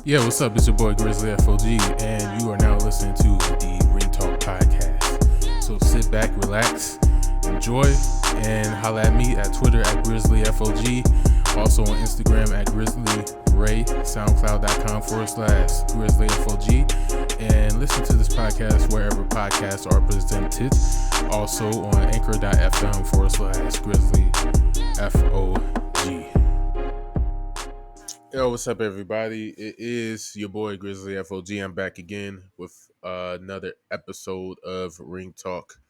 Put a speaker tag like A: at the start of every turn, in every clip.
A: Yeah, what's up? It's your boy Grizzly FOG, and you are now listening to the Ring Talk Podcast. So sit back, relax, enjoy, and holla at me at Twitter at Grizzly FOG, also on Instagram at Grizzly Ray, SoundCloud.com/Grizzly FOG, and listen to this podcast wherever podcasts are presented. Also on Anchor.fm/Grizzly FOG. Yo, what's up, everybody? It is your boy Grizzly FOG. I'm back again with another episode of Ring Talk.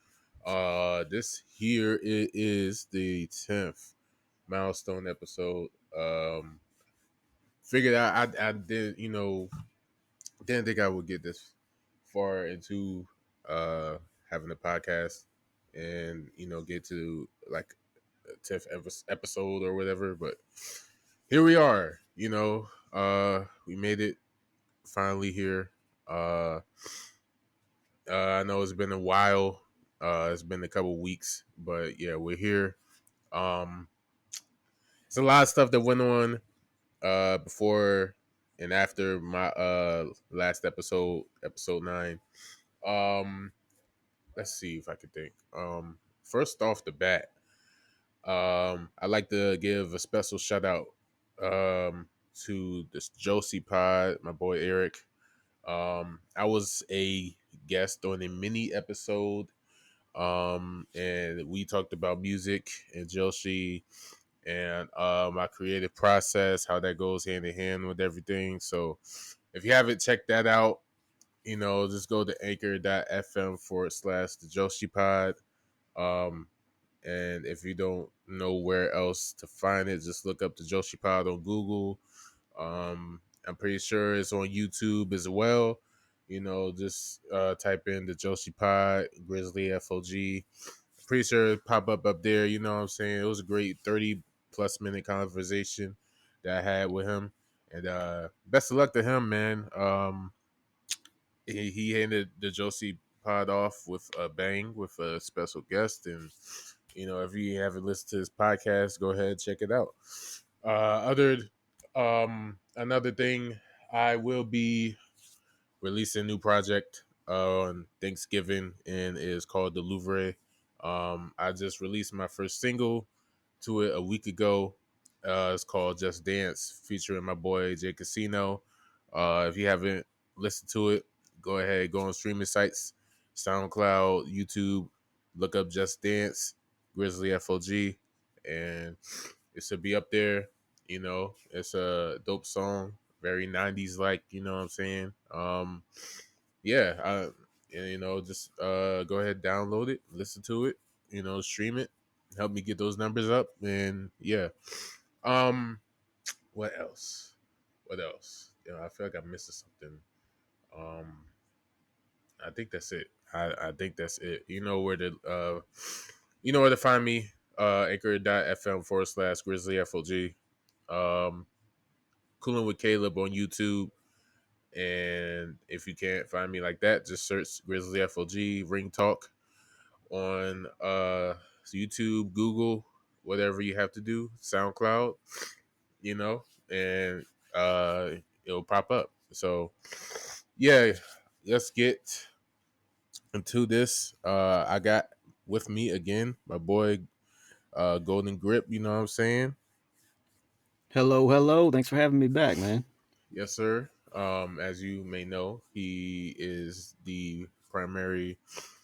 A: This here it is the 10th milestone episode. Figured I did, didn't think I would get this far into uh having a podcast and get to like a 10th episode or whatever, but here we are. We made it finally here. Uh, I know it's been a while. It's been a couple weeks, but yeah, we're here. Um, it's a lot of stuff that went on before and after my last episode, episode 9. Um, let's see if I could think. First off the bat, I'd like to give a special shout out to this Josie Pod, my boy Eric. I was a guest on a mini episode, and we talked about music and Joshi and my creative process, how that goes hand in hand with everything. So if you haven't checked that out, just go to anchor.fm/the Joshi Pod. Um, and if you don't know where else to find it, just look up the Joshi Pod on Google. I'm pretty sure it's on YouTube as well. Just type in the Joshi Pod, Grizzly FOG. Pretty sure it pop up there. You know what I'm saying? It was a great 30 plus minute conversation that I had with him. And best of luck to him, man. He ended the Josie Pod off with a bang with a special guest. And, if you haven't listened to his podcast, go ahead and check it out. Another thing, I will be releasing a new project on Thanksgiving, and it is called The Louvre. I just released my first single to it a week ago. It's called Just Dance, featuring my boy Jay Casino. If you haven't listened to it, go ahead, go on streaming sites, SoundCloud, YouTube, look up Just Dance, Grizzly FOG, and it should be up there. It's a dope song, very 90s like, you know what I'm saying? Yeah, just go ahead, download it, listen to it, stream it, help me get those numbers up, and yeah. Um, what else? What else? I feel like I'm missing something. Um, I think that's it. I think that's it. You know where to find me. Anchor.fm/Grizzly FOG. Cooling with Caleb on YouTube. And if you can't find me like that, just search Grizzly FOG Ring Talk on YouTube, Google, whatever you have to do, SoundCloud, and uh, it'll pop up. So yeah, let's get into this. I got with me again my boy Golden Grip. You know what I'm saying?
B: Hello, hello. Thanks for having me back, man.
A: Yes, sir. As you may know, he is the primary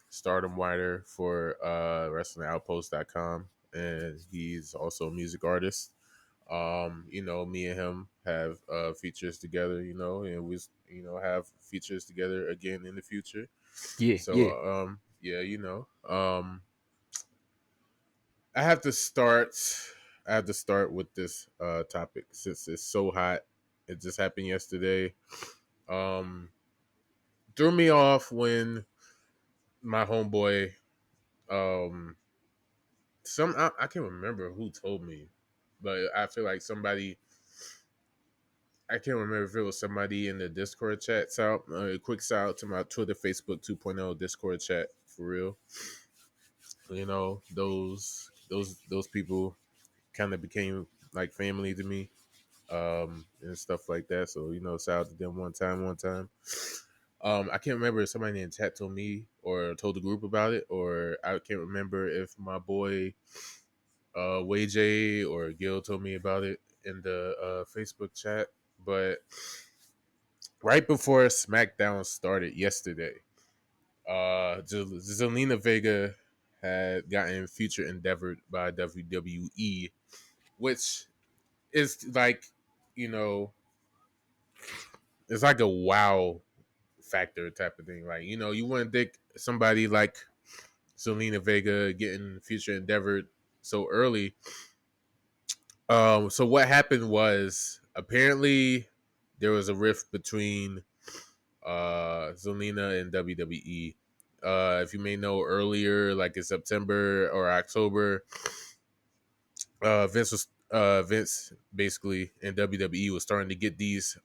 A: stardom writer for WrestlingOutpost.com, and he's also a music artist. Me and him have features together, and we have features together again in the future.
B: Yeah,
A: So
B: yeah.
A: yeah, I have to start. I have to start with this topic since it's so hot. It just happened yesterday. Um, Threw me off when my homeboy, um, I can't remember who told me, but I feel like somebody. I can't remember if it was somebody in the Discord chat. So, a quick shout out to my Twitter, Facebook 2.0 Discord chat for real. Those people kind of became like family to me. and stuff like that. So shout out to them one time. I can't remember if somebody in chat told me or told the group about it, or I can't remember if my boy Way J or Gil told me about it in the Facebook chat. But right before SmackDown started yesterday, Zelina Vega had gotten future endeavored by WWE, which is like, you know, it's like a wow factor type of thing. Like, you wouldn't think somebody like Zelina Vega getting future endeavored so early. So what happened was apparently there was a rift between Zelina and WWE. If you may know, earlier, like in September or October, Vince basically in WWE was starting to get these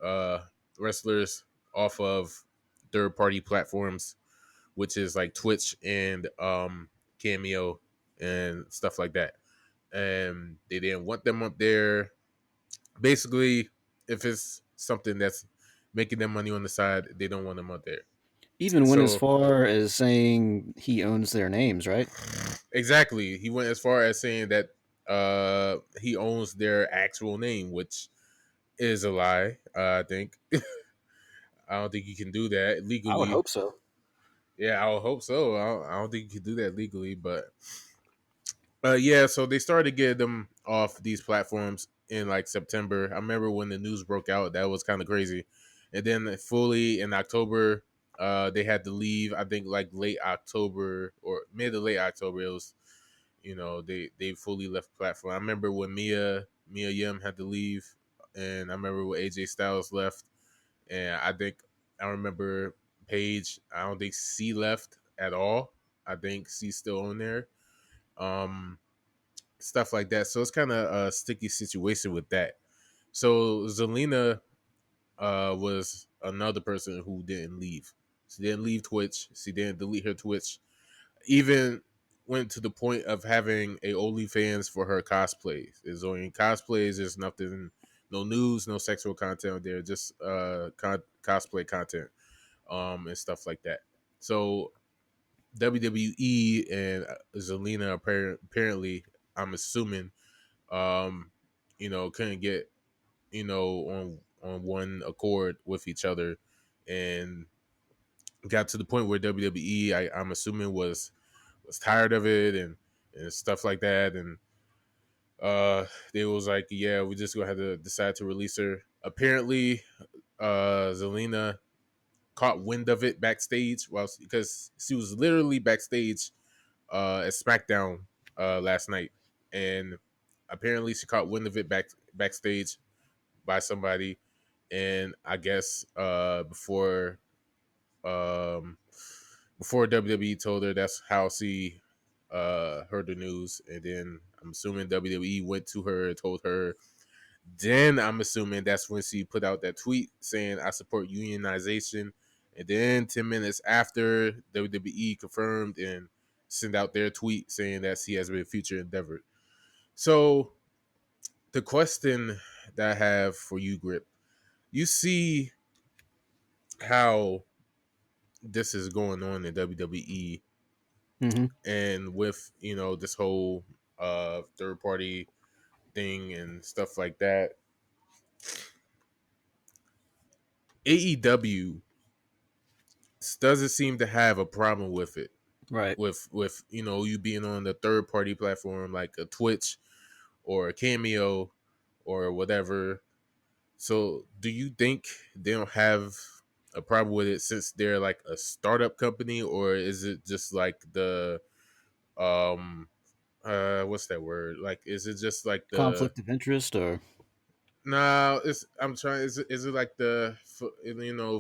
A: wrestlers off of third party platforms, which is like Twitch and Cameo and stuff like that. And they didn't want them up there. Basically, if it's something that's making them money on the side, they don't want them up there.
B: Even went as
A: So
B: far as saying he owns their names, right?
A: exactly, he went as far as saying that he owns their actual name, which is a lie. I think I don't think you can do that
B: I would
A: legally.
B: hope so.
A: Yeah, I would hope so. I don't think you can do that legally, but yeah. So they started getting them off these platforms in like September. I remember when the news broke out, that was kind of crazy. And then fully in October, they had to leave. I think like late October or mid to late October. It was, they fully left the platform. I remember when Mia Yim had to leave, and I remember when AJ Styles left, and I remember Paige. I don't think C left at all. I think C's still on there. Um, Stuff like that. So it's kind of a sticky situation with that. So Zelina was another person who didn't leave. She didn't leave Twitch. She didn't delete her Twitch. Even went to the point of having a OnlyFans for her cosplays. Is only cosplays. There's nothing, no news, no sexual content there. Just cosplay content, and stuff like that. So WWE and Zelina apparently, I'm assuming, um, couldn't get on one accord with each other, and got to the point where WWE, I'm assuming, was tired of it and stuff like that, and they was like, yeah, we just gonna have to decide to release her. Apparently, Zelina caught wind of it backstage, because she was literally backstage at SmackDown last night, and apparently she caught wind of it backstage by somebody, and I guess um, before WWE told her, that's how she heard the news, and then I'm assuming WWE went to her and told her. Then I'm assuming that's when she put out that tweet saying I support unionization, and then 10 minutes after, WWE confirmed and sent out their tweet saying that she has been future endeavored. So the question that I have for you, Grip, you see how this is going on in WWE,
B: Hmm.
A: and with this whole third party thing and stuff like that. AEW doesn't seem to have a problem with it,
B: Right.
A: with you being on the third party platform like a Twitch or a Cameo or whatever. So do you think they don't have a problem with it since they're like a startup company, or is it just like the um what's that word, like, is it just like the
B: Conflict of interest, or
A: no, it's I'm trying. Is it like the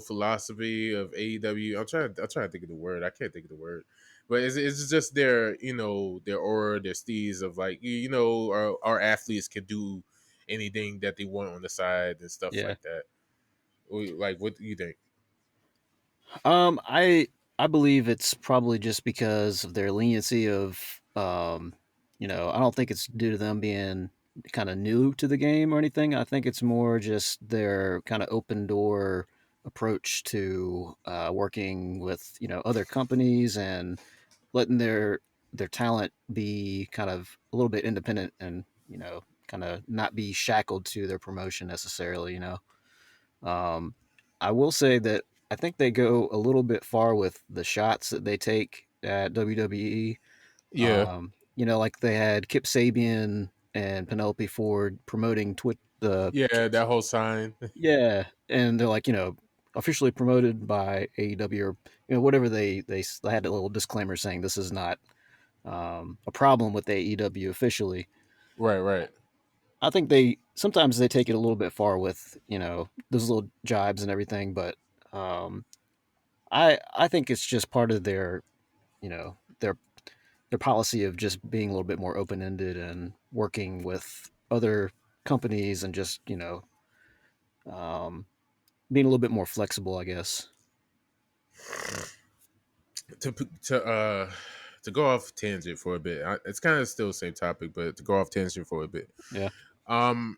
A: philosophy of AEW? I'm trying to think of the word. I can't think of the word. But is it just their their aura, their steez of like our athletes can do anything that they want on the side and stuff
B: yeah.
A: like that. Like, what do you think?
B: I believe it's probably just because of their leniency of I don't think it's due to them being kind of new to the game or anything. I think it's more just their kind of open door approach to working with other companies and letting their talent be kind of a little bit independent and kind of not be shackled to their promotion necessarily. Um, I will say that I think they go a little bit far with the shots that they take at WWE.
A: Yeah,
B: Like they had Kip Sabian and Penelope Ford promoting the
A: yeah, that whole sign.
B: yeah, and they're like officially promoted by AEW or whatever they had a little disclaimer saying this is not a problem with AEW officially.
A: Right, right.
B: I think they sometimes they take it a little bit far with those little jibes and everything, but um, I think it's just part of their you know their policy of just being a little bit more open ended and working with other companies and just um, being a little bit more flexible, I guess.
A: To to uh to go off tangent for a bit. It's kind of still the same topic, but to go off tangent for a bit.
B: Yeah.
A: Um,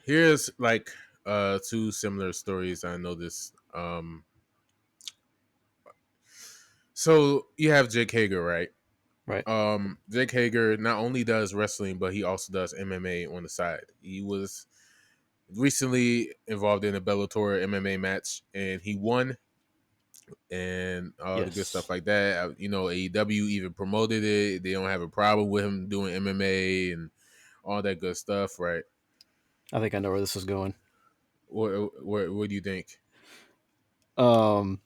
A: here's like two similar stories I noticed. So you have Jake Hager, right?
B: Right.
A: Jake Hager not only does wrestling, but he also does MMA on the side. He was recently involved in a Bellator MMA match, and he won, and all the good stuff
B: Yes.
A: like that. AEW even promoted it. They don't have a problem with him doing MMA and all that good stuff, right?
B: I think I know where this is going.
A: What do you think?
B: Um,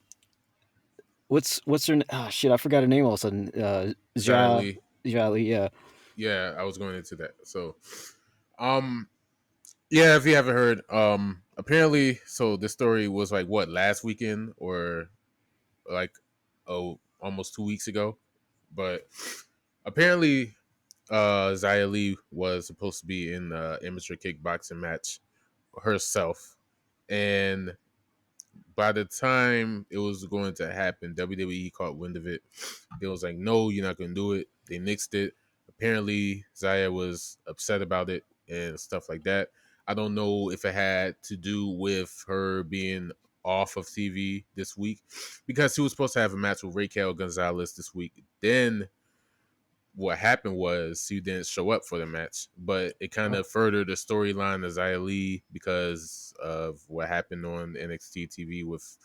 B: what's her? Ah, shit, I forgot her name all of a sudden.
A: Xylee.
B: Ja Li, yeah.
A: Yeah, I was going into that. So, um, yeah, if you haven't heard, apparently, so this story was like what last weekend or like almost 2 weeks ago, but apparently, Xia Li was supposed to be in the amateur kickboxing match herself, and by the time it was going to happen, WWE caught wind of it. They was like, "No, you're not going to do it." They nixed it. Apparently, Zaya was upset about it and stuff like that. I don't know if it had to do with her being off of TV this week because she was supposed to have a match with Raquel Gonzalez this week. Then what happened was she didn't show up for the match, but it kind
B: Oh,
A: of furthered the storyline of Xia Li because of what happened on NXT TV with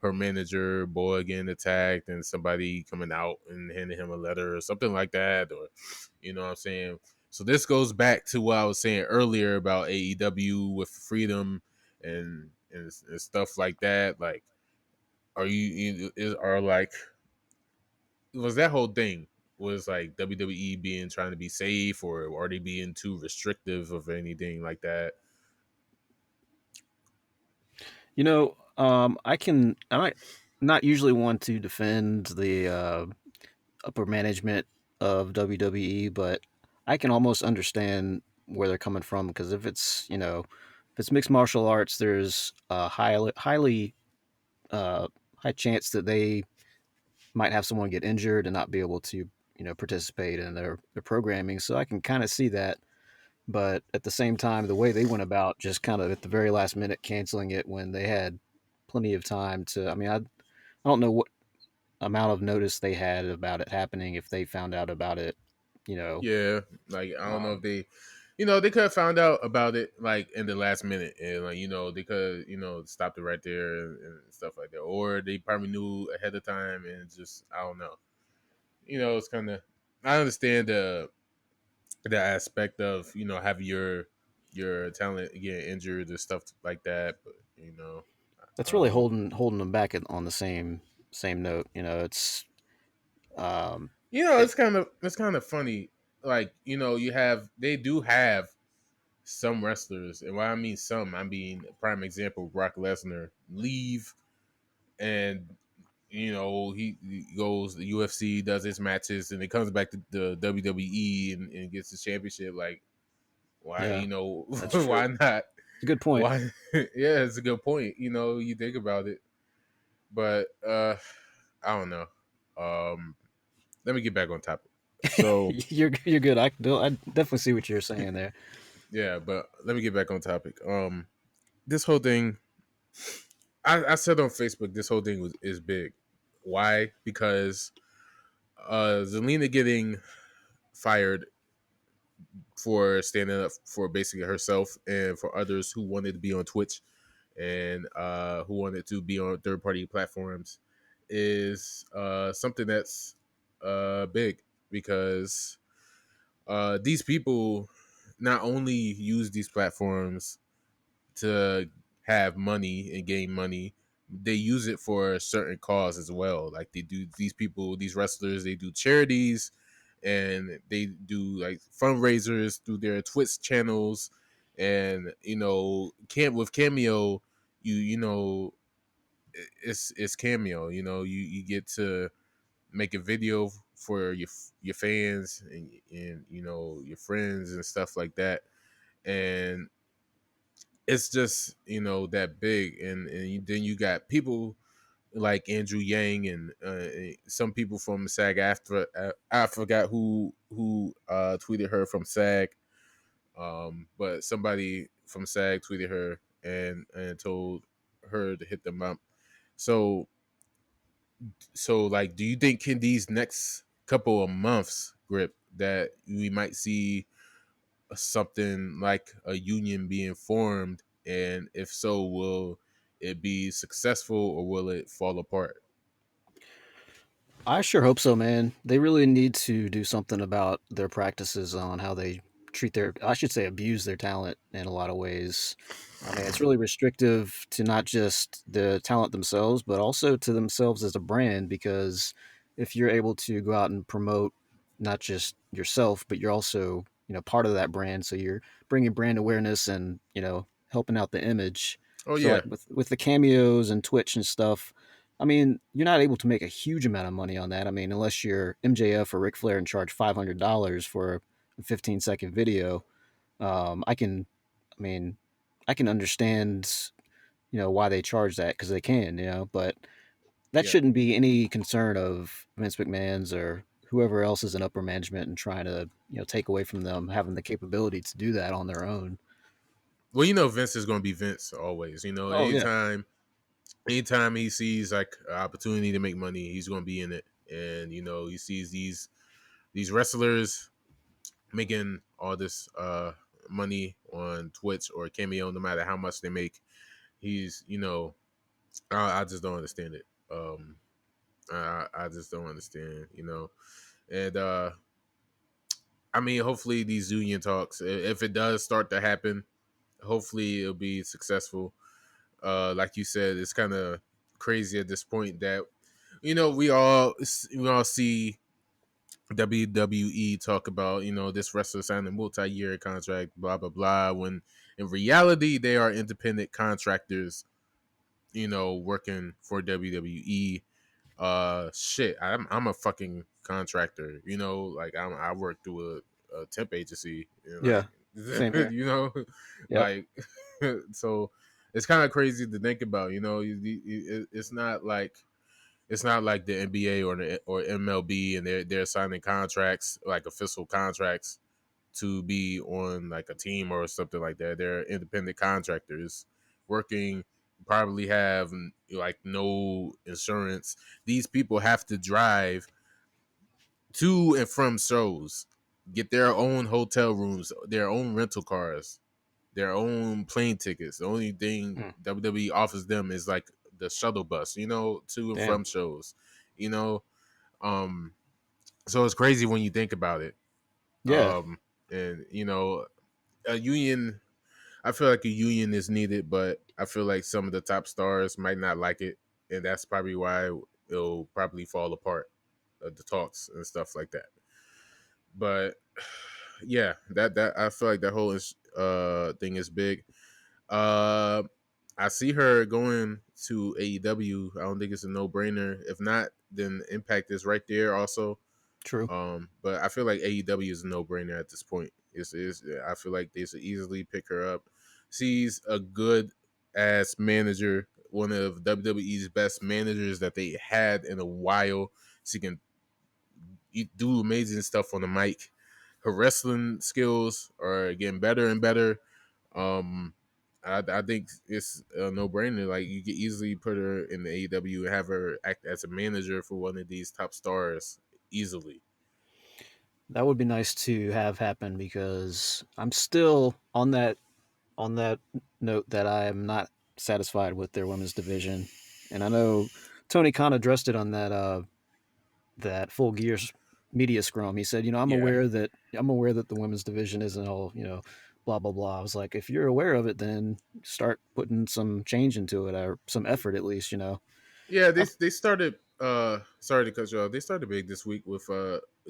A: her manager boy getting attacked and somebody coming out and handing him a letter or something like that, or you know what I'm saying. So this goes back to what I was saying earlier about AEW with freedom and stuff like that. Like, are like was that whole thing was like WWE being trying to be safe or are they being too restrictive of anything like that?
B: I might not usually want to defend the upper management of WWE, but I can almost understand where they're coming from because if it's mixed martial arts, there's a uh, high chance that they might have someone get injured and not be able to participate in their programming. So I can kind of see that, but at the same time, the way they went about just kind of at the very last minute canceling it when they had plenty of time to. I mean, I don't know what amount of notice they had about it happening if they found out about it. You know,
A: Yeah, like I don't know if
B: um,
A: they, they could have found out about it like in the last minute and like they could stopped it right there and stuff like that, or they probably knew ahead of time and just I don't know. It's kind of I understand the aspect of having your talent get injured and stuff like that, but
B: that's really
A: um
B: holding them back on the same note. It's it,
A: it's kind of funny. Like you have they do have some wrestlers, and when I mean some, I mean prime example Brock Lesnar leave, and he goes the UFC, does his matches, and it comes back to the WWE and gets the championship. Like why
B: yeah, that's
A: why
B: true.
A: not?
B: It's a good point.
A: Why? Yeah, it's a good point. You think about it, but I don't know. Um, Let me get back on topic. So
B: You're good. I definitely see what you're saying there.
A: yeah, but let me get back on topic. This whole thing, I said on Facebook, this whole thing is big. Why? Because Zelina getting fired for standing up for basically herself and for others who wanted to be on Twitch and who wanted to be on third party platforms is something that's big because these people not only use these platforms to have money and gain money, they use it for a certain cause as well. Like they do, these people, these wrestlers, they do charities and they do like fundraisers through their Twitch channels. And with Cameo, it's Cameo. You get to make a video for your fans and your friends and stuff like that. And it's just that big, and then you got people like Andrew Yang and some people from SAG after I forgot who tweeted her from SAG, but somebody from SAG tweeted her and told her to hit them up. So like, do you think in these next couple of months, Grip, that we might see something like a union being formed? And if so, will it be successful or will it fall apart?
B: I sure hope so, man. They really need to do something about their practices on how they treat their, I should say, abuse their talent in a lot of ways. I mean, it's really restrictive to not just the talent themselves, but also to themselves as a brand. Because if you're able to go out and promote not just yourself, but you're also, part of that brand, so you're bringing brand awareness and helping out the image.
A: Oh
B: So,
A: yeah,
B: like with the cameos and Twitch and stuff, I mean, you're not able to make a huge amount of money on that. I mean, unless you're MJF or Ric Flair and charge $500 for a 15-second video. I can, I mean, I can understand, why they charge that because they can, but that
A: yeah.
B: shouldn't be any concern of Vince McMahon's or whoever else is in upper management and trying to, take away from them having the capability to do that on their own.
A: Well, Vince is going to be Vince always.
B: Oh yeah,
A: Anytime he sees like an opportunity to make money, he's going to be in it. And he sees these wrestlers making all this money on Twitch or Cameo, no matter how much they make. He's I just don't understand it. I just don't understand. And I mean, hopefully these union talks, if it does start to happen, hopefully it'll be successful. Like you said, it's kind of crazy at this point that we all see WWE talk about this wrestler signed a multi-year contract, blah blah blah. When in reality they are independent contractors, working for WWE. Shit, I'm a fucking contractor. Like I work through a temp agency, and
B: yeah,
A: like
B: same here. Yep.
A: like so it's kind of crazy to think about. It's not like the NBA or MLB, and they're signing contracts like official contracts to be on like a team or something like that. They're independent contractors working, probably have like no insurance. These people have to drive to and from shows, get their own hotel rooms, their own rental cars, their own plane tickets. The only thing
B: Mm,
A: WWE offers them is like the shuttle bus, to and
B: damn.
A: from shows, you know. Um, so it's crazy when you think about it.
B: Yeah.
A: Um, and a union. I feel like a union is needed, but I feel like some of the top stars might not like it, and that's probably why it'll probably fall apart, the talks and stuff like that. But yeah, that I feel like that whole thing is big. Uh, I see her going to AEW. I don't think it's a no brainer. If not, then Impact is right there also.
B: True.
A: But I feel like AEW is a no brainer at this point. I feel like they should easily pick her up. She's a good ass manager, one of WWE's best managers that they had in a while. She can do amazing stuff on the mic. her wrestling skills are getting better and better. Um, I think it's a no brainer. Like you could easily put her in the AEW and have her act as a manager for one of these top stars easily.
B: That would be nice to have happen because I'm still on that note that I am not satisfied with their women's division, and I know Tony Khan addressed it on that Full Gears media scrum. He said, you know,
A: Yeah,
B: I'm aware that the women's division isn't all, you know, blah blah blah. I was like, if you're aware of it, then start putting some change into it or some effort at least, you know.
A: yeah.
B: I,
A: They started. Sorry to cut you off. They started big this week with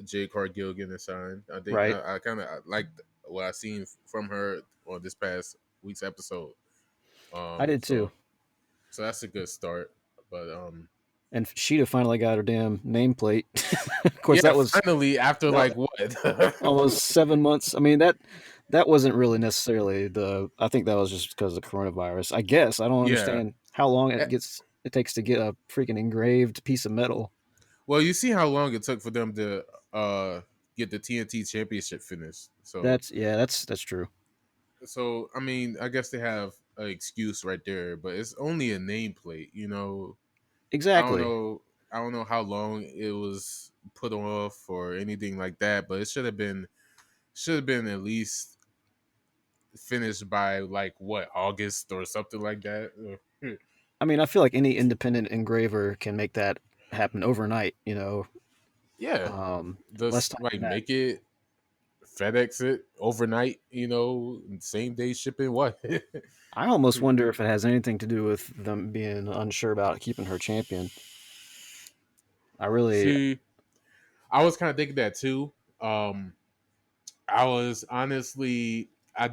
A: Jay Cargill getting a sign. I think
B: right.
A: I kind of liked what I seen from her on this past week's episode.
B: I did too.
A: So that's a good start. But
B: And Sheeta finally got her damn nameplate. Of course,
A: yeah,
B: that was
A: finally after
B: that
A: like what?
B: almost 7 months. I mean that wasn't really necessarily the. I think that was just because of coronavirus. I guess I don't
A: Yeah.
B: understand how long
A: Eh,
B: it takes to get a freaking engraved piece of metal.
A: Well, you see how long it took for them to get the TNT championship finished. So
B: That's yeah, that's true.
A: I mean, I guess they have an excuse right there, but it's only a nameplate, I don't
B: Exactly.
A: know I don't know how long it was put off or anything like that, but it should have been at least finished by like what, August or something like that.
B: I mean, I feel like any independent engraver can make that happen overnight. You know,
A: Yeah.
B: less
A: Just
B: time
A: like
B: than that.
A: make it FedEx it overnight, same day shipping. What?
B: I almost wonder if it has anything to do with them being unsure about keeping her champion. I really,
A: See, I was kind of thinking that too. Um, I was honestly, I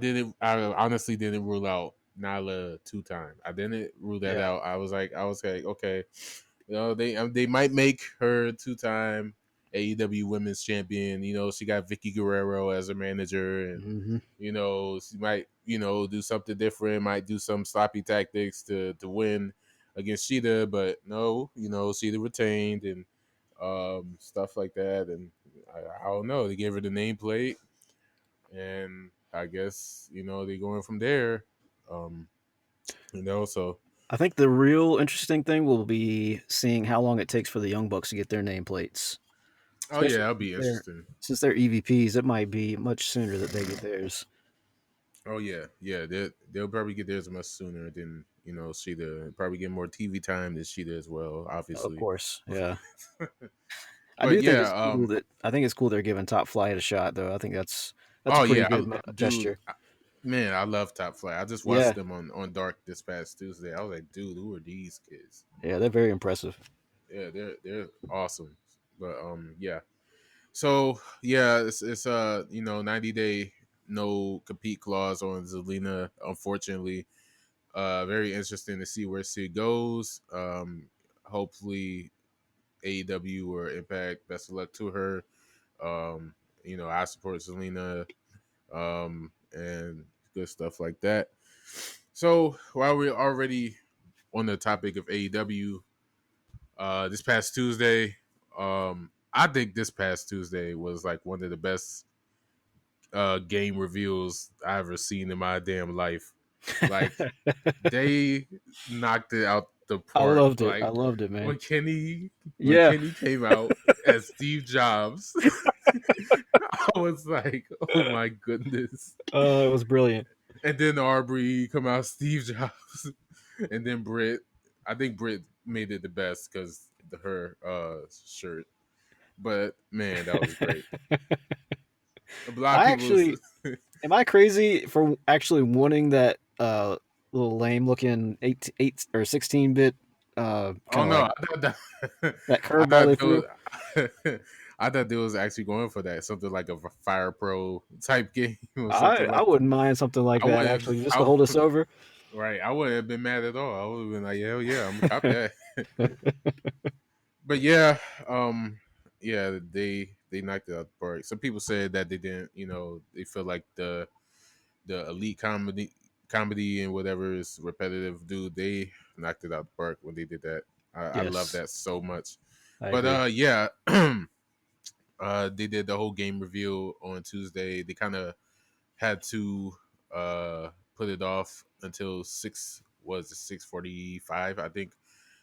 A: honestly didn't rule out Nyla 2 time. I didn't rule that
B: yeah.
A: out. I was like, okay, they might make her 2 time AEW Women's Champion. She got Vicky Guerrero as her manager, and
B: Hmm.
A: she might do something different. Might do some sloppy tactics to win against Sheeta, but no, Sheeta retained and stuff like that. And I don't know. They gave her the nameplate, and I guess they're going from there. Um, so
B: I think the real interesting thing will be seeing how long it takes for the Young Bucks to get their nameplates,
A: oh yeah,
B: especially
A: that'll be interesting.
B: since they're EVPs. It might be much sooner that they get theirs.
A: Oh yeah, yeah. They'll probably get theirs much sooner than Sheeta. Probably get more TV time than Sheeta as well,
B: Of
A: obviously.
B: course, yeah. I
A: But
B: do think
A: yeah,
B: it's cool that I think it's cool they're giving Top Flight a shot, though. I think that's a
A: oh
B: pretty
A: yeah,
B: good
A: dude,
B: gesture.
A: man, I love Top Flight. I just watched
B: Yeah,
A: them on Dark this past Tuesday. I was like, dude, who are these kids?
B: yeah, they're very impressive.
A: Yeah, they're awesome. But yeah. So yeah, it's 90-day no compete clause on Zelina. Unfortunately, very interesting to see where she goes. Hopefully AEW or Impact. Best of luck to her. I support Zelina, and good stuff like that. So while we're already on the topic of AEW, this past Tuesday, I think this past Tuesday was like one of the best game reveals I ever seen in my damn life. Like they knocked it out the
B: I
A: park.
B: loved it. I
A: Like
B: loved it, man.
A: when Kenny when
B: Yeah,
A: Kenny came out as Steve Jobs, I was like, oh my goodness.
B: it was brilliant.
A: And then Aubrey come out Steve Jobs, and then Britt. I think Britt made it the best because her shirt. But man, that was great. A lot of
B: I
A: people.
B: actually am I crazy for actually wanting that little lame looking 8 or 16-bit
A: Oh
B: kind of
A: no,
B: like
A: I thought that,
B: that
A: I
B: curveball
A: thought
B: they
A: there was,
B: threw?
A: I thought there was actually going for that, something like a Fire Pro type game or something
B: I
A: like
B: wouldn't mind something like
A: that. I
B: that
A: wouldn't,
B: actually just to
A: I,
B: hold us over.
A: right? I wouldn't have been mad at all. I would have been like, hell yeah, I'm gonna cop that. But yeah, yeah, they knocked it out the park. Some people said that they didn't, they feel like the elite comedy and whatever is repetitive. Dude, they knocked it out the park when they did that. I love
B: Yes,
A: that so much.
B: I
A: But
B: agree.
A: yeah, They did the whole game reveal on Tuesday. They kind of had to put it off until 6:45, I think,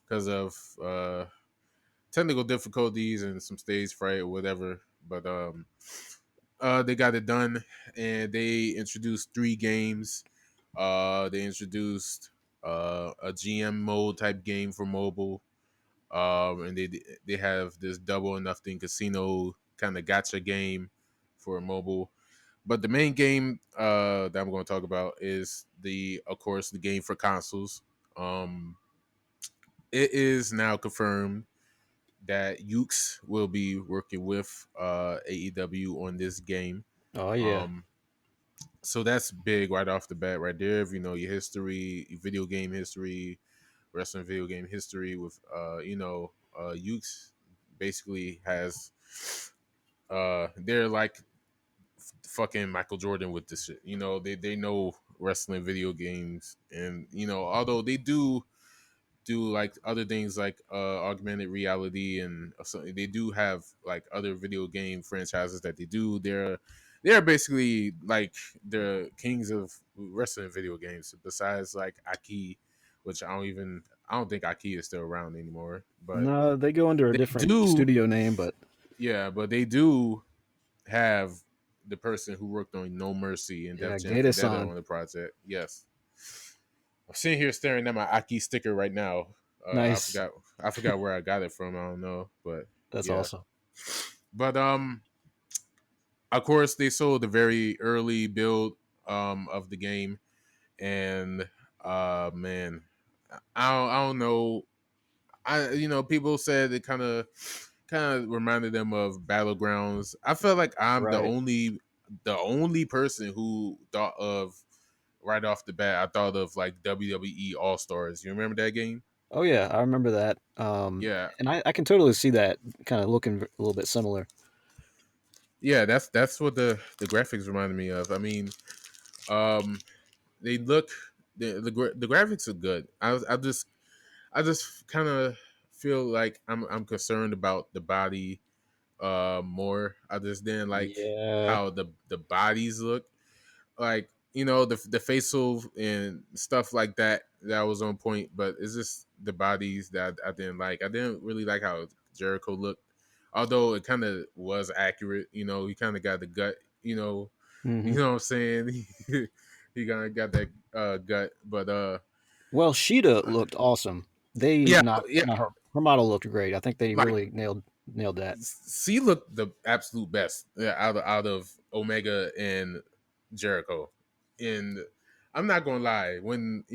A: because of technical difficulties and some stage fright or whatever. But they got it done, and they introduced 3 games. They introduced a GM mode type game for mobile, and they have this double or nothing casino kind of gotcha game for mobile. But the main game that I'm going to talk about is of course, the game for consoles. Um, it is now confirmed that Ukes will be working with AEW on this game.
B: Oh yeah.
A: Um, so that's big right off the bat, right there. If you know your history, your video game history, wrestling video game history with Ukes basically has they're like fucking Michael Jordan with this shit. They know wrestling video games, and although they do like other things like augmented reality and something, they do have like other video game franchises that they do. They're basically like the kings of wrestling video games. Besides like Aki, which I don't think Aki is still around anymore, but
B: No, they go under a
A: they
B: different
A: do.
B: studio name, but
A: Yeah, but they do have the person who worked on No Mercy and Def
B: yeah,
A: Jam Vendetta
B: Gator-san.
A: on the project. Yes, I'm sitting here staring at my Aki sticker right now. I
B: Nice.
A: forgot where I got it from. I don't know, but
B: That's
A: yeah.
B: awesome.
A: But of course they sold the very early build of the game, and man, I don't know. People said it kind of reminded them of Battlegrounds. I felt like I'm
B: Right.
A: the only person who thought of right off the bat. I thought of like WWE All Stars. You remember that game?
B: Oh yeah, I remember that.
A: Yeah,
B: And I can totally see that kind of looking a little bit similar.
A: yeah. That's what the graphics reminded me of. I mean, um, they look the graphics are good. I just kind of feel like I'm concerned about the body more. I just didn't like
B: Yeah.
A: how the bodies look. Like the facial and stuff like that was on point, but it's just the bodies that I didn't like. I didn't really like how Jericho looked, although it kind of was accurate. He kind of got the gut.
B: Hmm.
A: You know what I'm saying. He kind of got that gut, but
B: Well, Sheeta looked awesome. They
A: yeah,
B: not
A: yeah.
B: not her model looked great. I think they
A: Like
B: really nailed that.
A: she looked the absolute best, yeah, out of Omega and Jericho. And I'm not gonna lie, when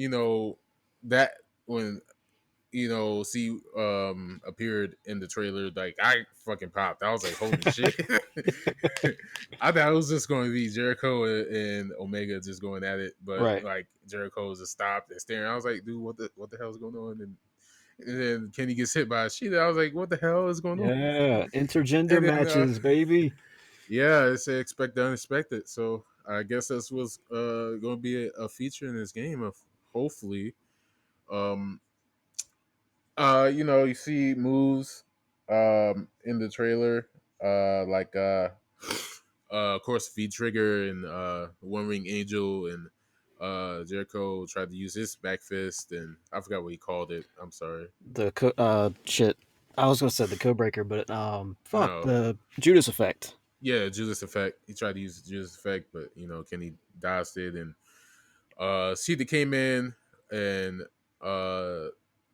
A: that when she appeared in the trailer, like I fucking popped. I was like, holy shit. I thought it was just going to be Jericho and Omega just going at it, but
B: Right.
A: like Jericho just stopped and staring. I was like, dude, what the hell is going on? And then Kenny gets hit by a sheet. I was like, what the hell is going on?
B: Yeah, intergender
A: And then
B: matches, baby.
A: yeah, it said expect the unexpected. So I guess this was going to be a feature in this game of hopefully. Um, you see moves in the trailer, like of course V Trigger and One Ring Angel and Jericho tried to use his back fist and I forgot what he called it. I'm sorry.
B: Shit. I was gonna say the code breaker, but fuck
A: No,
B: the Judas effect.
A: yeah, Judas Effect. He tried to use the Judas Effect, but Kenny dodged it, and Sheeta came in and uh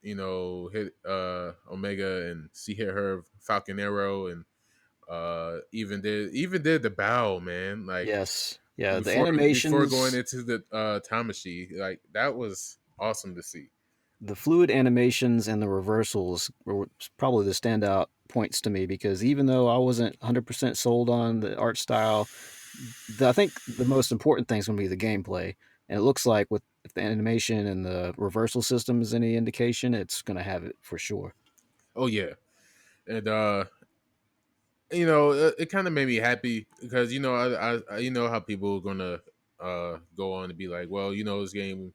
A: hit Omega, and she hit her Falcon Arrow, and even did the bow, man. Like
B: Yes, yeah. The
A: before going
B: animations,
A: into the time machine, like that was awesome to see.
B: the fluid animations, and the reversals were probably the standout points to me because even though I wasn't 100% sold on the art style, I think the most important thing is going to be the gameplay. And it looks like with if the animation and the reversal system is any indication, it's going to have it for sure.
A: Oh yeah, and it kind of made me happy because you know how people are gonna go on to be like, well, this game,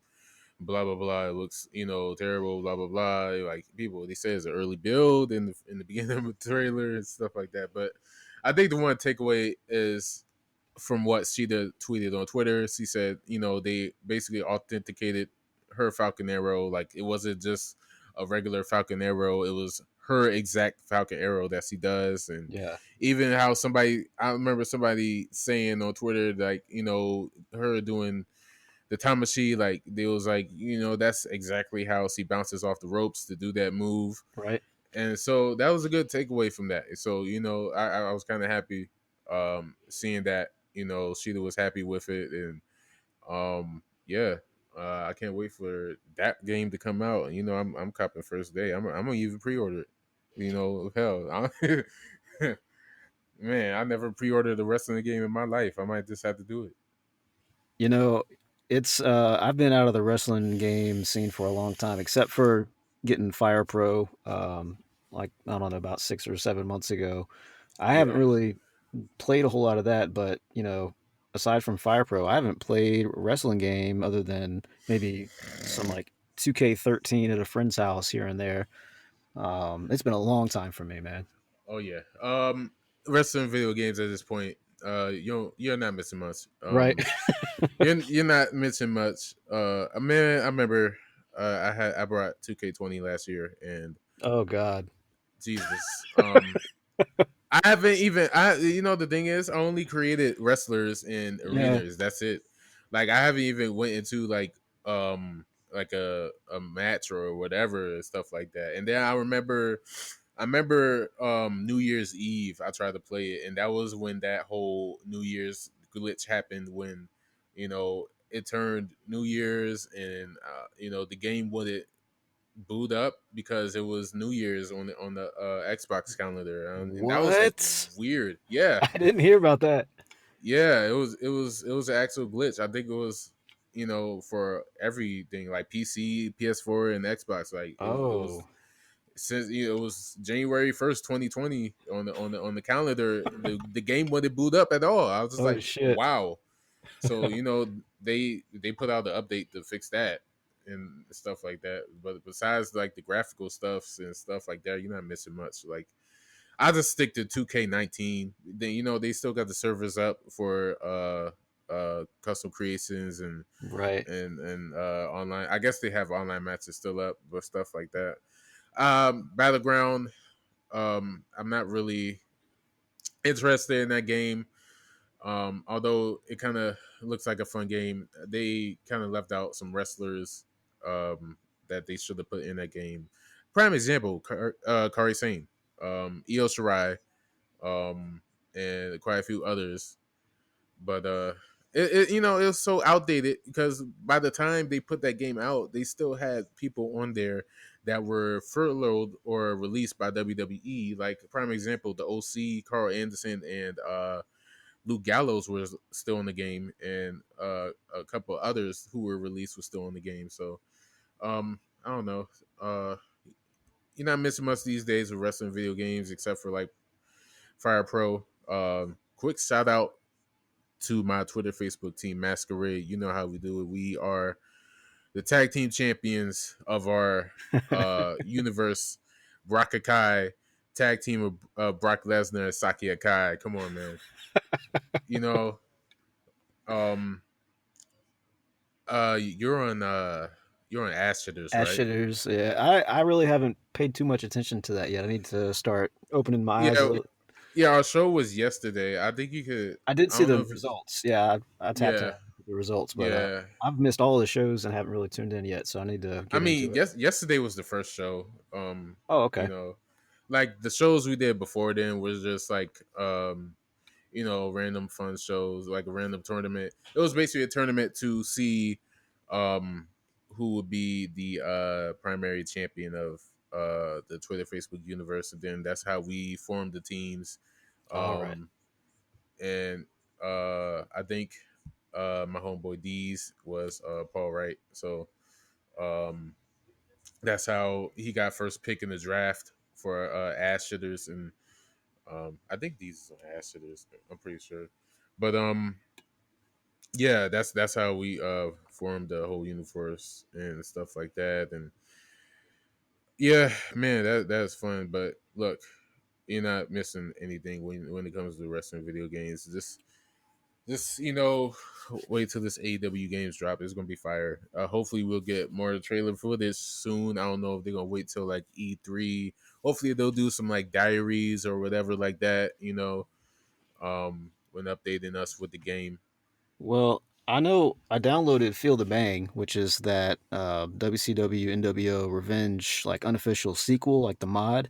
A: blah blah blah, it looks terrible, blah blah blah. Like people, they say it's an early build in the beginning of the trailer and stuff like that. But I think the one takeaway is from what Sheeta tweeted on Twitter. She said, they basically authenticated her Falcon Arrow. Like it wasn't just a regular Falcon Arrow; it was her exact Falcon Arrow that she does. And
B: Yeah.
A: even how I remember somebody saying on Twitter, like her doing the time machine, like they was like, that's exactly how she bounces off the ropes to do that move.
B: Right.
A: And so that was a good takeaway from that. So I was kind of happy seeing that Sheila was happy with it, and yeah, I can't wait for that game to come out. I'm copping first day. I'm gonna even pre-order it. Hell, man, I never pre-ordered a wrestling game in my life. I might just have to do it.
B: You know, it's I've been out of the wrestling game scene for a long time, except for getting Fire Pro, like I don't know, about 6 or 7 months ago. I haven't
A: Yeah.
B: really played a whole lot of that, but aside from Fire Pro, I haven't played a wrestling game other than maybe some like 2K13 at a friend's house here and there. It's been a long time for me, man.
A: Oh yeah. Wrestling video games at this point, you're not missing much.
B: Right?
A: You're not missing much. Man, I remember I brought 2K20 last year, and
B: Oh God.
A: Jesus, I haven't even the thing is I only created wrestlers in
B: Yeah.
A: arenas. That's it. Like I haven't even went into like a match or whatever and stuff like that. And then I remember New Year's Eve I tried to play it, and that was when that whole New Year's glitch happened when it turned New Year's, and the game wouldn't boot up because it was New Year's on the Xbox calendar, and that was like
B: What?
A: weird. Yeah,
B: I didn't hear about that.
A: yeah, it was an actual glitch. I think it was for everything like PC, PS4, and Xbox. Like it was
B: Oh.
A: since it was January 1st, 2020 on the calendar. The game wouldn't boot up at all. I was just
B: Oh
A: like,
B: shit.
A: wow. So they put out the update to fix that and stuff like that. But besides like the graphical stuffs and stuff like that, you're not missing much. Like I just stick to 2K19. Then they still got the servers up for custom creations and
B: Right.
A: online. I guess they have online matches still up, but stuff like that. Battleground. I'm not really interested in that game. Although it kind of looks like a fun game, they kind of left out some wrestlers that they should have put in that game. Prime example, Kari Sane, Io Shirai, and quite a few others. But it was so outdated because by the time they put that game out, they still had people on there that were furloughed or released by WWE. Like prime example, the OC, Carl Anderson, and Luke Gallows was still in the game, and a couple others who were released were still in the game. So I don't know. You're not missing much these days with wrestling video games, except for like Fire Pro. Quick shout out to my Twitter, Facebook team, Masquerade. You know how we do it. We are the tag team champions of our universe. Brock Akai, tag team of Brock Lesnar and Saki Akai. Come on, man. You know, um, you're on Ass Shitters,
B: Ash
A: right?
B: shitters. Yeah. I really haven't paid too much attention to that yet. I need to start opening my eyes a
A: Yeah,
B: little.
A: yeah. Our show was yesterday. I think you could.
B: I did
A: I
B: see
A: don't
B: the
A: know if.
B: results. Yeah, I tapped in
A: Yeah,
B: on the results, but
A: yeah.
B: I've missed all the shows and haven't really tuned in yet, so I need to
A: I
B: get into
A: mean,
B: it.
A: yesterday was the first show.
B: Oh,
A: You
B: okay.
A: know, like the shows we did before then was just like random fun shows, like a random tournament. It was basically a tournament to see um who would be the primary champion of the Twitter Facebook universe, and then that's how we formed the teams.
B: All right.
A: Um and I think my homeboy D's was Paul Wright. So um that's how he got first pick in the draft for ass shitters, and I think these is on ass shitters. I'm pretty sure, but yeah, that's how we formed the whole universe and stuff like that, and yeah, man, that's fun. But look, you're not missing anything when it comes to wrestling video games. Just wait till this AEW games drop. It's gonna be fire. Hopefully we'll get more trailer for this soon. I don't know if they're gonna wait till like E3. Hopefully they'll do some like diaries or whatever like that. When updating us with the game.
B: Well, I know I downloaded Feel the Bang, which is that WCW NWO Revenge like unofficial sequel, like the mod,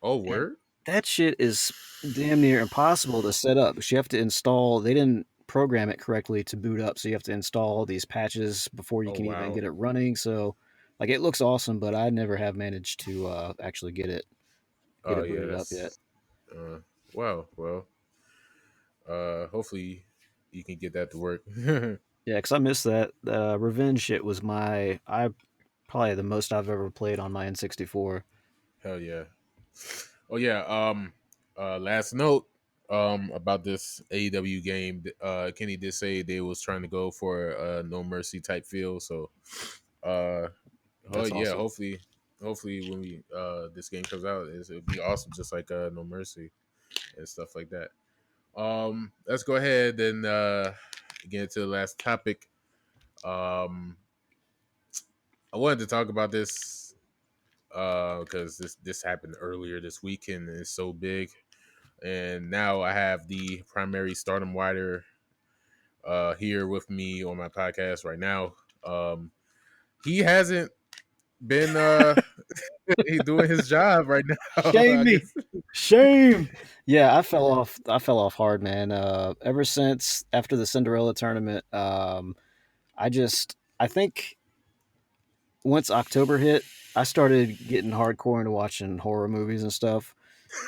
A: Oh,
B: and
A: word.
B: that shit is damn near impossible to set up. 'Cause you have to install. They didn't program it correctly to boot up, so you have to install all these patches before you
A: Oh,
B: can even
A: wow.
B: get it running. So, like, it looks awesome, but I never have managed to actually get
A: Oh,
B: it
A: yeah.
B: booted up yet.
A: That's uh. Wow. Well. Hopefully you can get that to work.
B: Yeah, because I missed that. Revenge shit was I probably the most I've ever played on my N64.
A: Hell yeah. Oh yeah. Last note. About this AEW game. Kenny did say they was trying to go for a no mercy type feel. So, uh, oh
B: That's
A: yeah.
B: awesome.
A: Hopefully when we this game comes out, it'll be awesome, just like No Mercy and stuff like that. Let's go ahead and get into the last topic. Um, I wanted to talk about this because this happened earlier this week and it's so big. And now I have the primary stardom wider here with me on my podcast right now. Um, he hasn't been he doing his job right now.
B: Shame
A: I
B: me.
A: guess.
B: Shame. Yeah, I fell off. I fell off hard, man. Ever since after the Cinderella tournament, I think once October hit, I started getting hardcore into watching horror movies and stuff.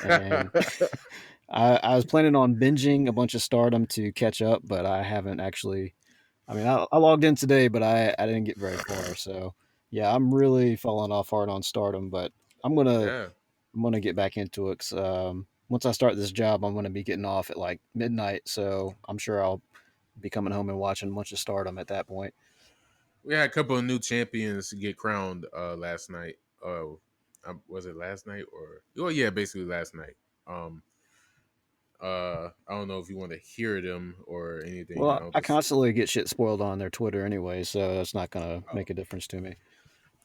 B: And I was planning on binging a bunch of Stardom to catch up, but I haven't actually. I mean, I logged in today, but I didn't get very far. So yeah, I'm really falling off hard on Stardom, but I'm gonna
A: Yeah.
B: I'm gonna get back into it. 'Cause, once I start this job, I'm gonna be getting off at like midnight, so I'm sure I'll be coming home and watching a bunch of Stardom at that point.
A: We had a couple of new champions get crowned last night. Was it last night or? Oh yeah, basically last night. Um, I don't know if you want to hear them or anything.
B: Well,
A: I'll
B: I
A: just
B: constantly get shit spoiled on their Twitter anyway, so that's not gonna
A: oh,
B: make a difference to me.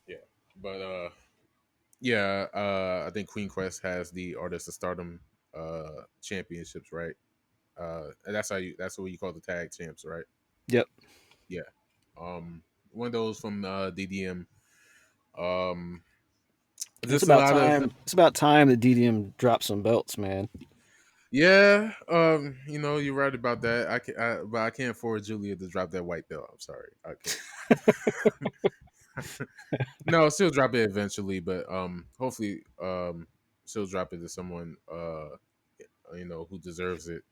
A: yeah, but yeah, I think Queen Quest has the Artist of Stardom championships, right? And that's what you call the tag champs, right?
B: Yep,
A: Yeah. One of those from DDM. Um,
B: it's
A: just a
B: about
A: lot of
B: time. It's about time that DDM dropped some belts, man.
A: yeah. You're right about that. But I can't afford Julia to drop that white belt. I'm sorry, I can't. No, she'll drop it eventually, but hopefully, she'll drop it to someone who deserves it.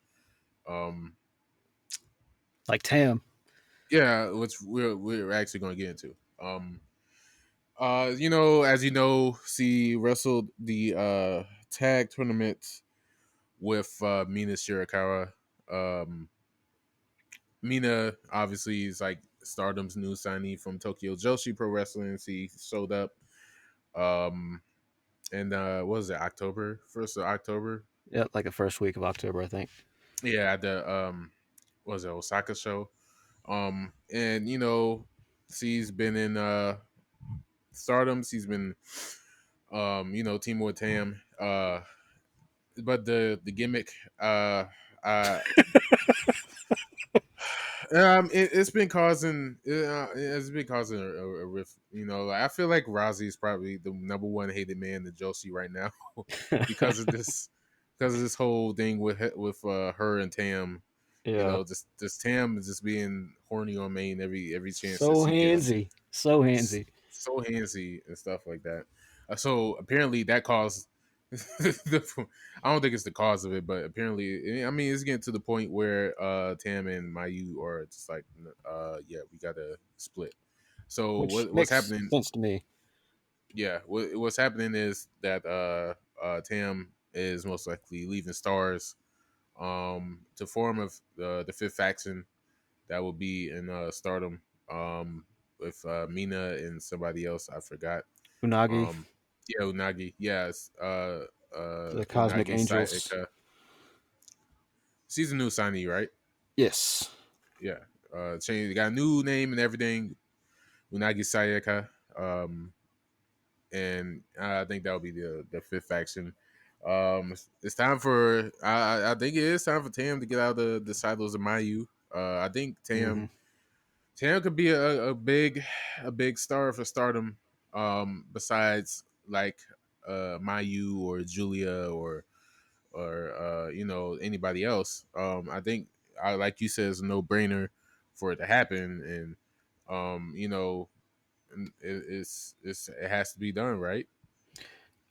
A: Um,
B: Like Tam.
A: yeah, which we're actually going to get into. As you know, she wrestled the tag tournament with Mina Shirakawa. Um, Mina obviously is like Stardom's new signee from Tokyo Joshi Pro Wrestling. She showed up. Um, and what was it, October? 1st of October?
B: Yep, like the first week of October, I think.
A: Yeah, at the what was it, Osaka show? And she's been in Stardom. She's been teaming with Tam. But the gimmick, uh it's been causing a rift. Like, I feel like Rozzy is probably the number one hated man in Joshi right now because of this whole thing with her and Tam.
B: Yeah.
A: This Tam is just being horny on Main every chance that
B: So
A: she gets.
B: handsy. So handsy.
A: So handsy and stuff like that. So apparently that caused. I don't think it's the cause of it, but apparently, I mean, it's getting to the point where Tam and Mayu are just like, yeah, we gotta split. So
B: Which
A: what's
B: makes
A: happening?
B: sense to me.
A: Yeah, what's happening is that Tam is most likely leaving Stars to form of the fifth faction that will be in Stardom with Mina and somebody else I forgot.
B: Unagi.
A: Um, yeah, Unagi. Yes.
B: The Cosmic
A: Unagi
B: Angels.
A: Sayaka. She's a new signee, right?
B: Yes.
A: Yeah. Changed, got a new name and everything. Unagi Sayaka. And I think that'll be the fifth faction. It's time for I think it is time for Tam to get out of the silos of Mayu. I think
B: Hmm.
A: Tam could be a big star for Stardom. Besides like Mayu or Julia or anybody else. I think I like you said, it's a no brainer for it to happen, and it has to be done, right?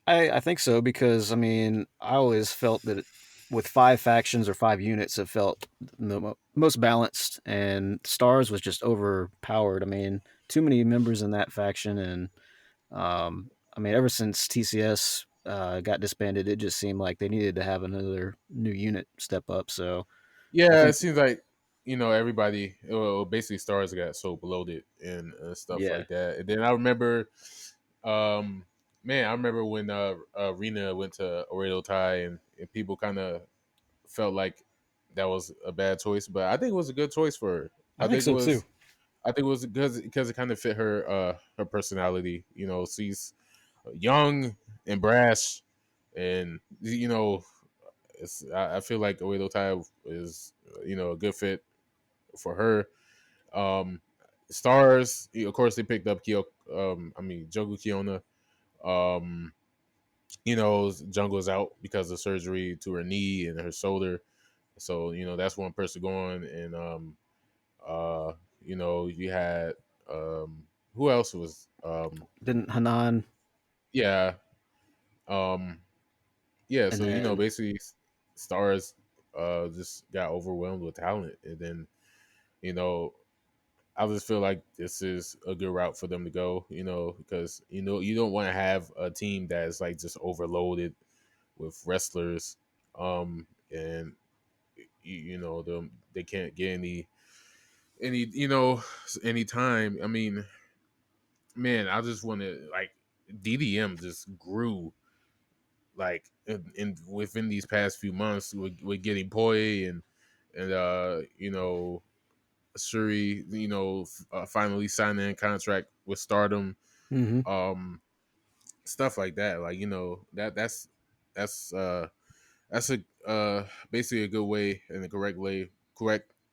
B: I think so because I mean I always felt that with five factions or five units, it felt the most balanced, and Stars was just overpowered. I mean, too many members in that faction, and I mean, ever since TCS got disbanded, it just seemed like they needed to have another new unit step up. So I
A: Yeah, it
B: think,
A: seems like everybody, well, basically stars got so bloated and stuff
B: yeah,
A: like that. And then I remember, um, man, I remember when Rena went to Oredo Tai, and people kind of felt like that was a bad choice, but I think it was a good choice for her.
B: I think so too.
A: I think it was because it kind of fit her personality. She's young and brash, and I feel like Oedo Tai is a good fit for her. Um, Stars, of course, they picked up Jogu Kiona. Um, Jungle's out because of surgery to her knee and her shoulder, so that's one person going, and uh, you had who else was
B: Then Hanan,
A: yeah um yeah,
B: and
A: so
B: then
A: basically Stars just got overwhelmed with talent, and then you know I just feel like this is a good route for them to go, because you don't want to have a team that is like just overloaded with wrestlers, and they can't get any any time. I mean, man, I just want to like DDM just grew like within these past few months with getting Poi and Shuri, finally signing a contract with Stardom,
B: hmm
A: um, stuff like that. Like that's that's a basically a good way and the correct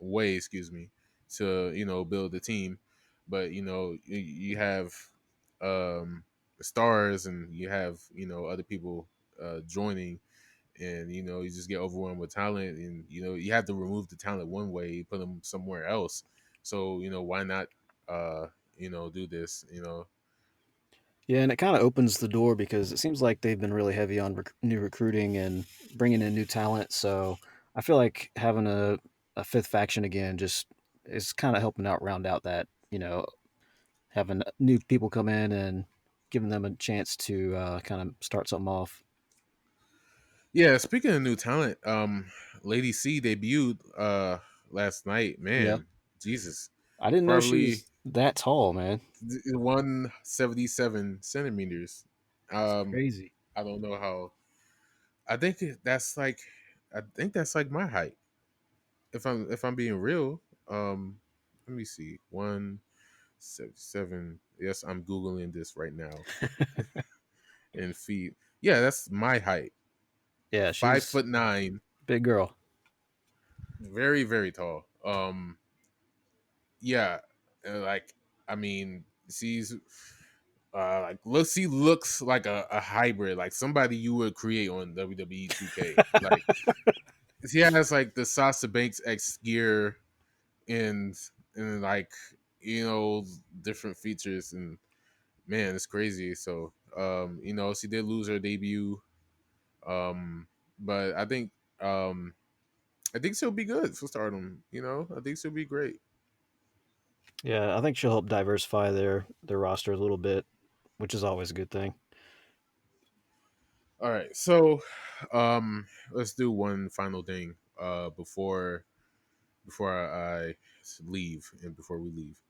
A: way, excuse me, to build a team. But you have um stars and you have other people joining, and you just get overwhelmed with talent, and you have to remove the talent one way, put them somewhere else. So why not uh do this?
B: yeah, and it kind of opens the door because it seems like they've been really heavy on new recruiting and bringing in new talent. So I feel like having a fifth faction again just is kind of helping out round out that having new people come in and giving them a chance to kind of start something off.
A: Yeah, speaking of new talent, Lady C debuted last night.
B: Yeah,
A: Man, Jesus,
B: I didn't know she
A: probably
B: was that tall, man.
A: 177 centimeters.
B: It's
A: Um,
B: crazy.
A: I don't know how. I think that's like my height. If I'm being real, let me see. 177. Yes, I'm googling this right now. In feet. Yeah, that's my height.
B: Yeah,
A: Five
B: she's
A: foot nine.
B: big girl.
A: Very very tall. Yeah, like I mean, she's he looks like a hybrid, like somebody you would create on WWE 2K. Like he has like the Sasha Banks X gear and like different features, and man, it's crazy. So she did lose her debut, um, but I think she'll be good for Stardom. I think she'll be great.
B: Yeah, I think she'll help diversify their roster a little bit, which is always a good thing.
A: All right, so let's do one final thing before I leave and before we leave.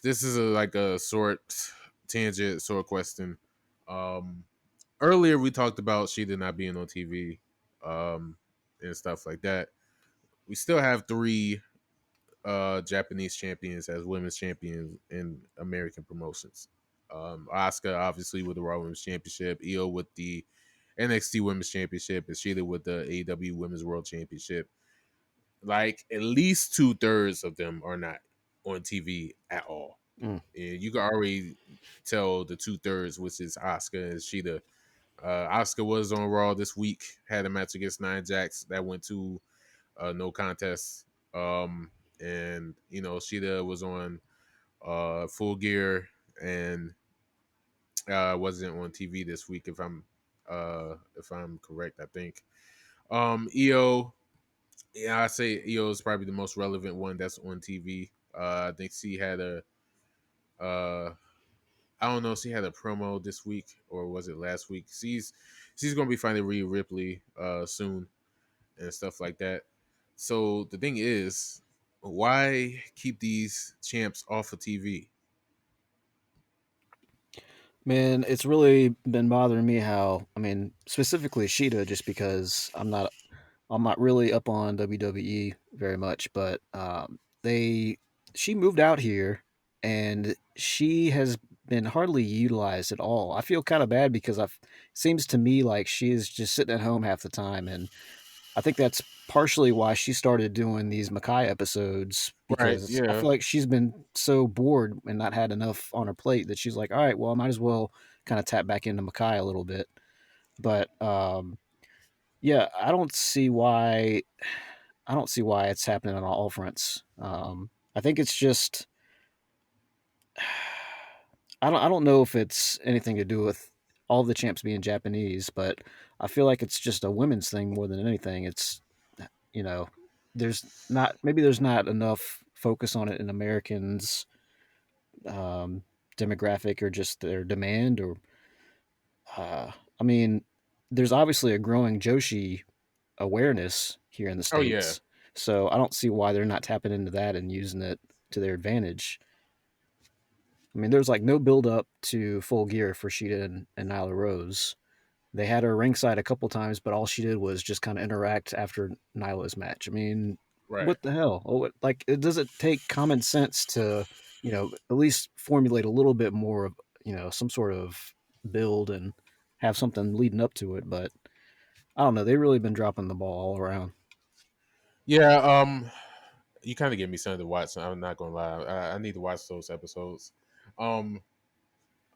A: This is like a short tangent, short question. Um, earlier we talked about Sheeta not being on TV, um, and stuff like that. We still have three Japanese champions as women's champions in American promotions. Asuka obviously with the Raw Women's Championship, Io with the NXT Women's Championship, and Sheeta with the AEW Women's World Championship. Like at least 2/3 of them are not on TV at all.
B: Mm.
A: And you can already tell the 2/3, which is Asuka and Sheeta. Asuka was on Raw this week, had a match against Nia Jax that went to no contest. And Sheeta was on Full Gear and wasn't on TV this week if I'm correct, I think. EO, yeah, I say EO is probably the most relevant one that's on TV. I think she had a uh I don't know if she had a promo this week or was it last week. She's gonna be fighting Rhea Ripley soon and stuff like that. So the thing is, why keep these champs off of TV?
B: Man, it's really been bothering me how, I mean, specifically Sheeta, just because I'm not really up on WWE very much, but she moved out here and she has been hardly utilized at all. I feel kind of bad because it seems to me like she is just sitting at home half the time, and I think that's partially why she started doing these Makai episodes,
A: Right?
B: because I
A: Yeah.
B: feel like she's been so bored and not had enough on her plate that she's like, all right, well, I might as well kind of tap back into Makai a little bit. But yeah, I don't see why it's happening on all fronts. I think it's just I don't know if it's anything to do with all the champs being Japanese, but I feel like it's just a women's thing more than anything. It's you know, there's not enough focus on it in Americans' um, demographic or just their demand or I mean, there's obviously a growing Joshi awareness here in the
A: Oh yeah.
B: states, so I don't see why they're not tapping into that and using it to their advantage. I mean, there's like no build up to Full Gear for Sheeta and Nyla Rose. They had her ringside a couple times, but all she did was just kind of interact after Nyla's match. I mean,
A: Right.
B: what the hell? Like, it doesn't take common sense to, at least formulate a little bit more of, some sort of build and have something leading up to it. But I don't know. They really been dropping the ball all around.
A: Yeah. You kind of give me something to watch. I'm not gonna lie. I need to watch those episodes. Um.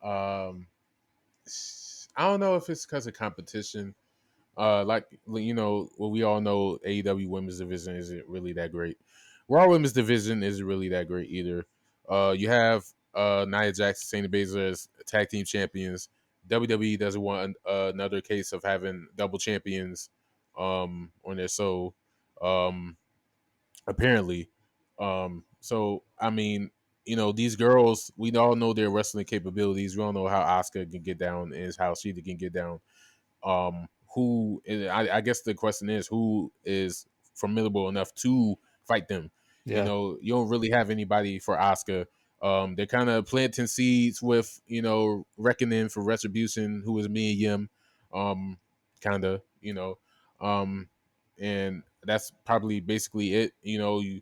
A: Um. I don't know if it's because of competition. Like well, we all know AEW Women's Division isn't really that great. Raw Women's Division isn't really that great either. You have Nia Jax, Shayna Baszler as tag team champions. WWE doesn't want another case of having double champions on their show. Um, apparently. So I mean, these girls, we all know their wrestling capabilities. We all know how Asuka can get down and how Sheeta can get down. I guess the question is who is formidable enough to fight them.
B: Yeah.
A: You don't really have anybody for Oscar. They're kind of planting seeds with reckoning for retribution, who is me and Yim, kind of um, and that's probably basically it. You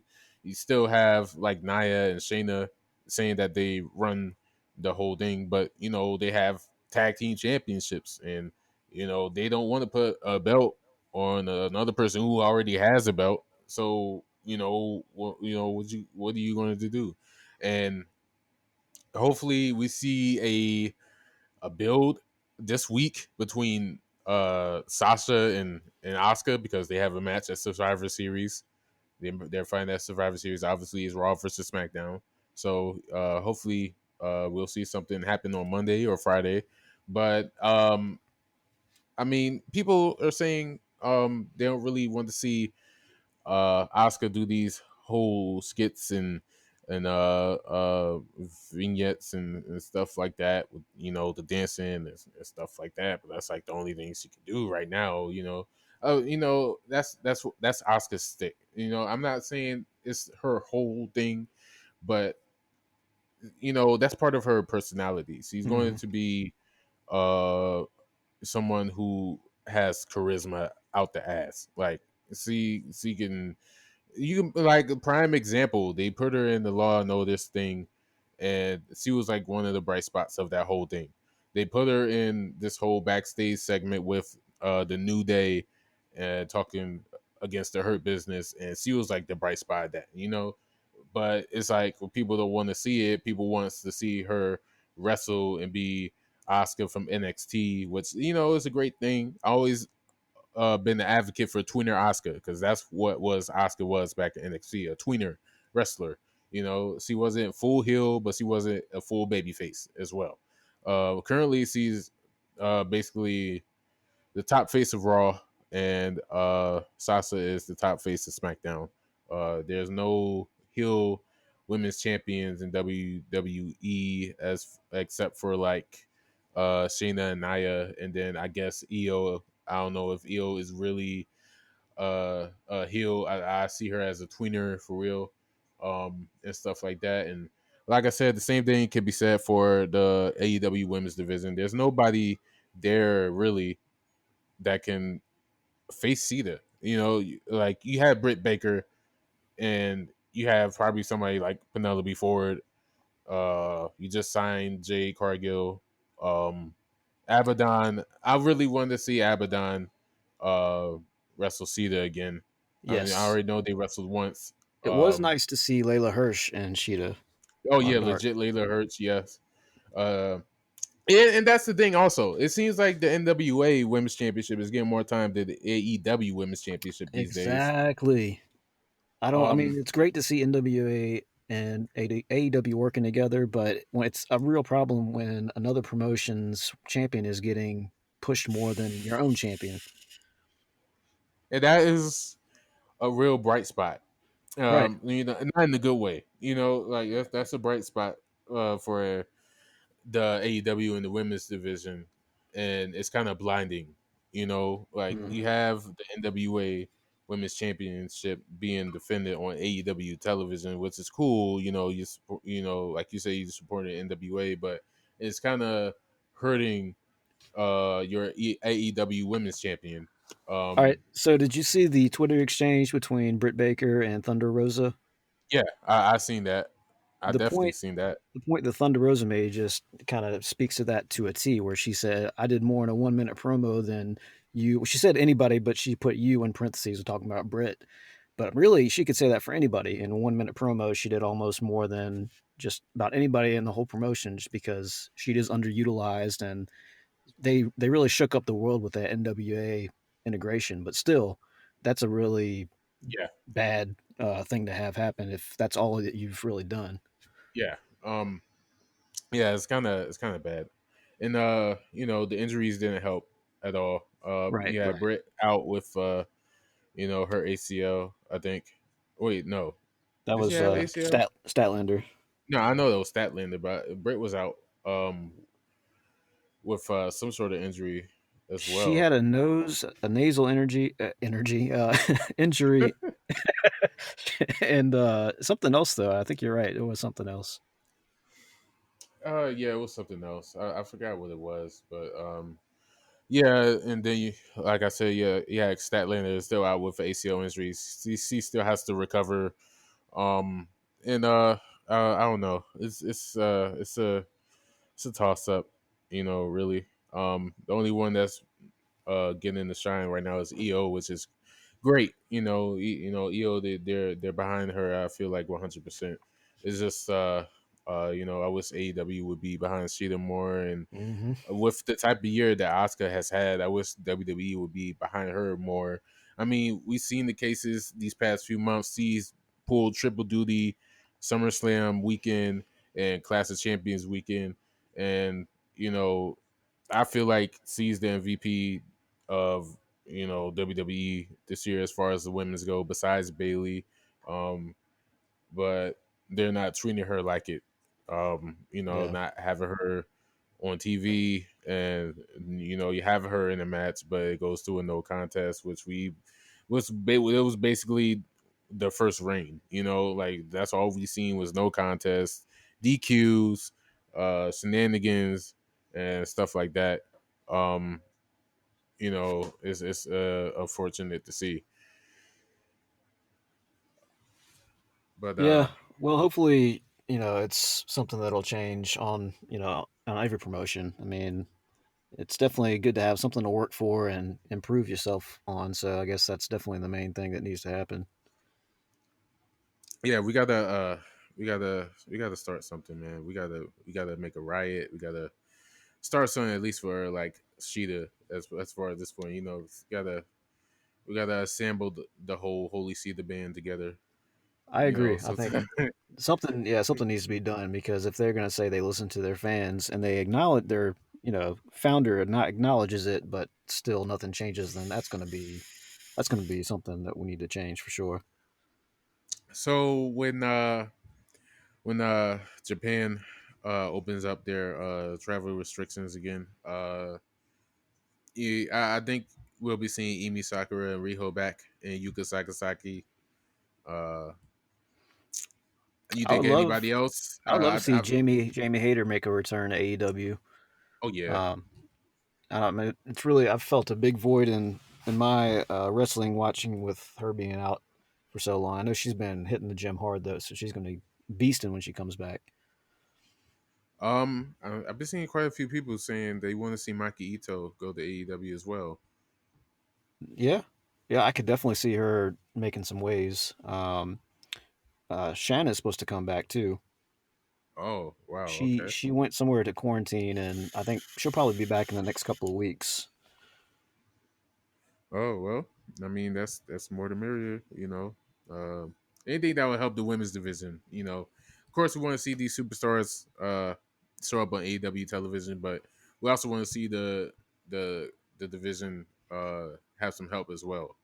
A: still have like Naya and Shayna saying that they run the whole thing, but they have tag team championships and they don't want to put a belt on another person who already has a belt. So what are you going to do? And hopefully we see a build this week between Sasha and Asuka because they have a match at Survivor Series. They're fighting that Survivor Series. Obviously, is Raw versus SmackDown. So hopefully we'll see something happen on Monday or Friday. But I mean, people are saying they don't really want to see Oscar do these whole skits and vignettes and stuff like that with the dancing and stuff like that. But that's like the only thing she can do right now. That's Oscar's stick. I'm not saying it's her whole thing, but that's part of her personality. She's going
B: Hmm.
A: to be uh someone who has charisma out the ass. Like, see can you can, like, a prime example, they put her in the Law and Order thing, and she was like one of the bright spots of that whole thing. They put her in this whole backstage segment with the New Day, talking against the Hurt Business, and she was like the bright spot of that, you know. But it's like, when people don't want to see it, people wants to see her wrestle and be Oscar from NXT, which, you know, is a great thing. I always been an advocate for tweener Oscar, because that's what was Oscar was back in NXT, a tweener wrestler. You know, she wasn't full heel, but she wasn't a full baby face as well. Currently, she's basically the top face of Raw, and Sasha is the top face of SmackDown. There's no heel women's champions in WWE, as except for like Shayna and Naya, and then I guess Io. I don't know if Io is really a heel. I see her as a tweener for real, and stuff like that. And like I said, the same thing can be said for the AEW women's division. There's nobody there really that can face Cena. You know, like, you have Britt Baker, and you have probably somebody like Penelope Ford. You just signed Jay Cargill. Abaddon. I really wanted to see Abaddon uh, wrestle Cena again. I mean, I
B: Yes,
A: already know they wrestled once.
B: it was nice to see Layla Hirsch and Sheeta
A: Oh
B: on
A: yeah,
B: Dark.
A: legit Layla Hurts. Yes. Uh, and that's the thing. Also, it seems like the NWA Women's Championship is getting more time than the AEW Women's Championship these days.
B: Exactly. I
A: Um,
B: mean, it's great to see NWA and AEW working together, but when it's a real problem when another promotion's champion is getting pushed more than your own champion.
A: and that is a real bright spot.
B: Right.
A: You know, not in a good way. You know, like, that's a bright spot for the AEW in the women's division, and it's kind of blinding. You know, like,
B: Mm.
A: you have the NWA Women's Championship being defended on AEW television, which is cool. You know, you know, like you say, you supported NWA, but it's kind of hurting your AEW Women's Champion.
B: All right.
A: Um,
B: So, did you see the Twitter exchange between Britt Baker and Thunder Rosa?
A: yeah, I seen that. I
B: The
A: definitely
B: point
A: seen that.
B: the point that Thunder Rosa made just kind of speaks to that to a T, where she said, "I did more in a 1 minute promo than you." Well, she said anybody, but she put you in parentheses, talking about Britt. But really, she could say that for anybody. In a 1 minute promo, she did almost more than just about anybody in the whole promotion, just because she is underutilized, and they really shook up the world with that NWA integration. But still, that's a really
A: Yeah,
B: bad thing to have happen if that's all that you've really done.
A: yeah. Yeah, it's kind of bad, and you know, the injuries didn't help at all.
B: Right,
A: You had
B: right.
A: Britt out with you know, her ACL. I think. Wait, no,
B: That
A: did she
B: was
A: have ACL?
B: Statlander.
A: No, I know that was Statlander, but Britt was out with some sort of injury as
B: She
A: well.
B: had a nasal injury, and something else though. I think you're right. It was something else.
A: Yeah, it was something else. I forgot what it was, but yeah, and then you, like I said, yeah, Statlander is still out with ACL injuries. She still has to recover. Um, and I don't know. It's a toss up. You know, really. The only one that's getting the shine right now is EO, which is great. You know, you know, EO, they're behind her. I feel like 100%. It's just you know, I wish AEW would be behind Sheeta more, and
B: Hmm.
A: with the type of year that Asuka has had, I wish WWE would be behind her more. I mean, we've seen the cases these past few months. She's pulled triple duty, SummerSlam weekend and Clash of Champions weekend, and you know, I feel like she's the MVP of, you know, WWE this year as far as the women's go, besides Bailey. Um, but they're not treating her like it. You know,
B: Yeah.
A: not having her on TV, and you know, you have her in a match, but it goes to a no contest, which it was basically the first reign. You know, like, that's all we seen was no contest, DQs, shenanigans, and stuff like that. Um, it's unfortunate to see. But
B: Yeah. Well, hopefully, it's something that'll change on, on every promotion. I mean, it's definitely good to have something to work for and improve yourself on. So I guess that's definitely the main thing that needs to happen.
A: yeah, we gotta start something, man. We gotta make a riot. We gotta start something at least for like Sheeta as far as this point. We gotta assemble the whole Holy Cedar band together.
B: I agree. I
A: So
B: think something needs to be done because if they're going to say they listen to their fans and they acknowledge their, founder not acknowledges it, but still nothing changes, then that's going to be something that we need to change for sure.
A: so when Japan opens up their travel restrictions again, I think we'll be seeing Emi Sakura and Riho back and Yuka Sakasaki. Uh, you
B: I
A: think
B: would
A: anybody
B: love
A: else?
B: I would love to see Jamie Hayter make a return to AEW.
A: Oh yeah.
B: Um, I don't know. It's really I've felt a big void in my wrestling watching with her being out for so long. I know she's been hitting the gym hard though, so she's going to be beasting when she comes back.
A: I've been seeing quite a few people saying they want to see Maki Ito go to AEW as well.
B: Yeah, yeah, I could definitely see her making some waves. Shanna's supposed to come back too.
A: Oh wow,
B: She
A: okay.
B: she went somewhere to quarantine, and I think she'll probably be back in the next couple of weeks.
A: Oh well, I mean that's more the merrier. Uh, anything that would help the women's division. Of course we want to see these superstars show up on AEW television, but we also want to see the division have some help as well.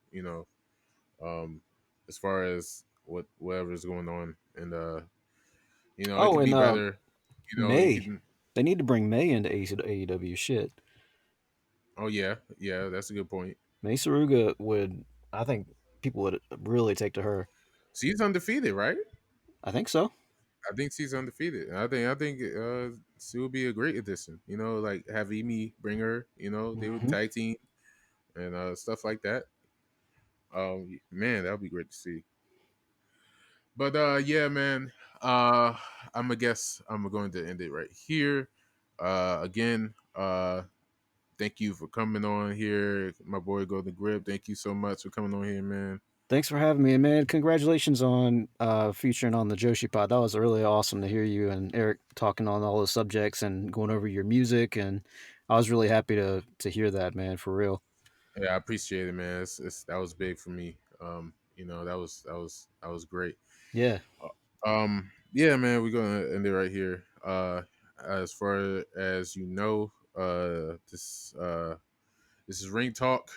A: Um, as far as whatever's going on, and it
B: Oh,
A: could
B: and
A: be better. You
B: May.
A: can.
B: They need to bring May into AEW. Shit,
A: Oh yeah, yeah, that's a good point.
B: May Saruga would. I think people would really take to her.
A: She's undefeated, right?
B: I think so.
A: I think she's undefeated. I think she would be a great addition. Like have Emi bring her. They would
B: Hmm.
A: tag team and stuff like that. Man, that would be great to see. But yeah, man. Uh, I'm a guess I'm going to end it right here. Again, thank you for coming on here, my boy Golden Grip. Thank you so much for coming on here, man.
B: Thanks for having me, and man, congratulations on featuring on the Joshi Pod. That was really awesome to hear you and Eric talking on all those subjects and going over your music, and I was really happy to hear that, man, for real.
A: Yeah, I appreciate it, man. That was big for me. That was great.
B: Yeah.
A: Yeah, man, we're gonna end it right here. As far as this is Ring Talk.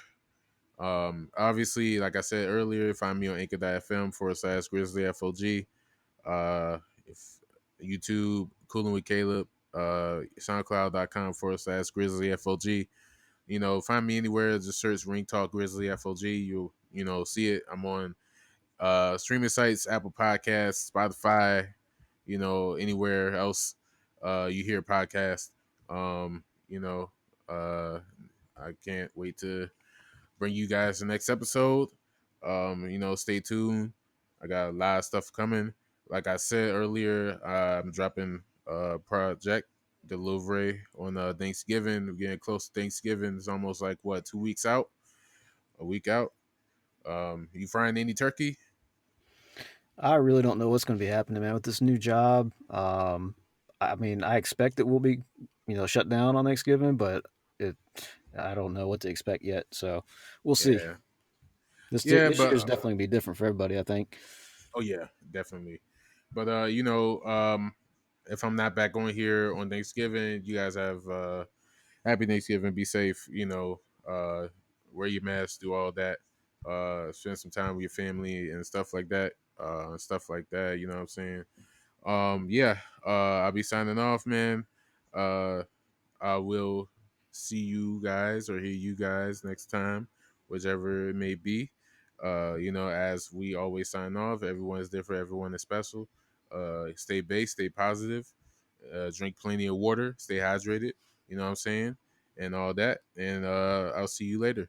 A: Obviously, like I said earlier, find me on anchor.fm/Grizzly FOG. If YouTube, Cooling with Caleb, SoundCloud.com/Grizzly FOG. Find me anywhere. Just search Ring Talk Grizzly FOG. You'll see it. I'm on streaming sites, Apple Podcasts, Spotify, anywhere else you hear podcast. Um, you know, uh, I can't wait to bring you guys the next episode. Stay tuned. I got a lot of stuff coming. Like I said earlier, I'm dropping Project Delivery on Thanksgiving. We're getting close to Thanksgiving. It's almost like what, 2 weeks out, a week out. You frying any turkey?
B: I really don't know what's going to be happening, man, with this new job. I mean, I expect it will be, shut down on Thanksgiving, but it, I don't know what to expect yet. So we'll see.
A: Yeah,
B: This
A: yeah,
B: this
A: but
B: year is definitely gonna be different for everybody, I think.
A: oh yeah, definitely. But if I'm not back on here on Thanksgiving, you guys have happy Thanksgiving. Be safe. Wear your mask, do all that. Spend some time with your family and stuff like that. Stuff like that. You know what I'm saying? Yeah. I'll be signing off, man. Uh, I will see you guys or hear you guys next time, whichever it may be. As we always sign off, everyone is different, everyone is special. Stay based, stay positive, drink plenty of water, stay hydrated. You know what I'm saying? and all that. And I'll see you later.